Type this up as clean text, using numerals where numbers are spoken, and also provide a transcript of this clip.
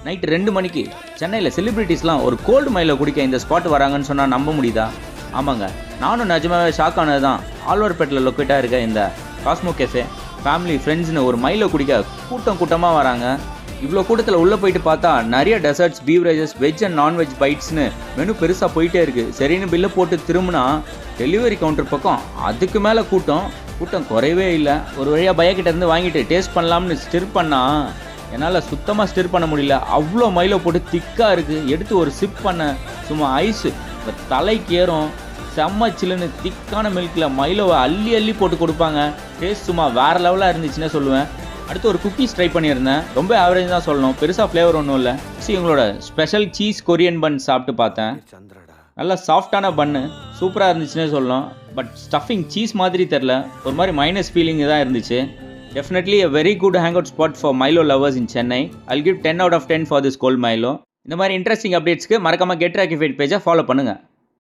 Night 2 மணிக்கு சென்னையில் செலிபிரிட்டிஸ்லாம் ஒரு கோல்டு மைலோ குடிக்க இந்த ஸ்பாட் வராங்கன்னு சொன்னால் நம்ப முடியுதா? ஆமாங்க, நானும் நிஜமாவே ஷாக் ஆனது தான். ஆழ்வார்பேட்டில் லொக்கேட்டாக இருக்க இந்த காஸ்மோ கேஃபே ஃபேமிலி ஃப்ரெண்ட்ஸ்னு ஒரு மைலோ குடிக்க கூட்டமாக வராங்க. இவ்வளோ கூட்டத்தில் உள்ளே போயிட்டு பார்த்தா நிறைய desserts, beverages, veg and nonveg பைட்ஸ்னு மெனு பெருசாக போயிட்டே இருக்குது. சரின்னு பில்லை போட்டு திரும்பினா டெலிவரி கவுண்டர் பக்கம் அதுக்கு மேலே கூட்டம் குறையவே இல்லை. ஒரு வழியாக பையக்கிட்டேருந்து வாங்கிட்டு டேஸ்ட் பண்ணலாம்னு ஸ்டிர் பண்ணால் என்னால் சுத்தமாக ஸ்டிர் பண்ண முடியல. அவ்வளோ மைலோ போட்டு திக்காக இருக்குது. எடுத்து ஒரு சிப் பண்ண சும்மா ஐஸு தலைக்கு ஏறும். செம்ம சில்லுன்னு திக்கான மில்கில் மைலோவை அள்ளி போட்டு கொடுப்பாங்க. டேஸ்ட் சும்மா வேறு லெவலாக இருந்துச்சுன்னே சொல்லுவேன். அடுத்து ஒரு குக்கீஸ் ட்ரை பண்ணியிருந்தேன். ரொம்ப ஆவரேஜ் தான் சொல்லணும், பெருசாக ஃப்ளேவர் ஒன்றும் இல்லை. இவங்களோட ஸ்பெஷல் சீஸ் கொரியன் பன் சாப்பிட்டு பார்த்தேன். நல்லா சாஃப்டான பன்னு, சூப்பராக இருந்துச்சுன்னே சொல்லணும். பட் ஸ்டஃபிங் சீஸ் மாதிரி தெரில, ஒரு மாதிரி மைனஸ் ஃபீலிங் தான் இருந்துச்சு. Definitely a very good hangout spot for Milo lovers in Chennai. I'll give 10 out of 10 for this cold Milo. இந்த மாதிரி இன்ட்ரெஸ்டிங் அப்டேட்ஸ்க்கு மறக்காம கெட் ராக்கிஃபைட் பேஜை ஃபாலோ பண்ணுங்கள்.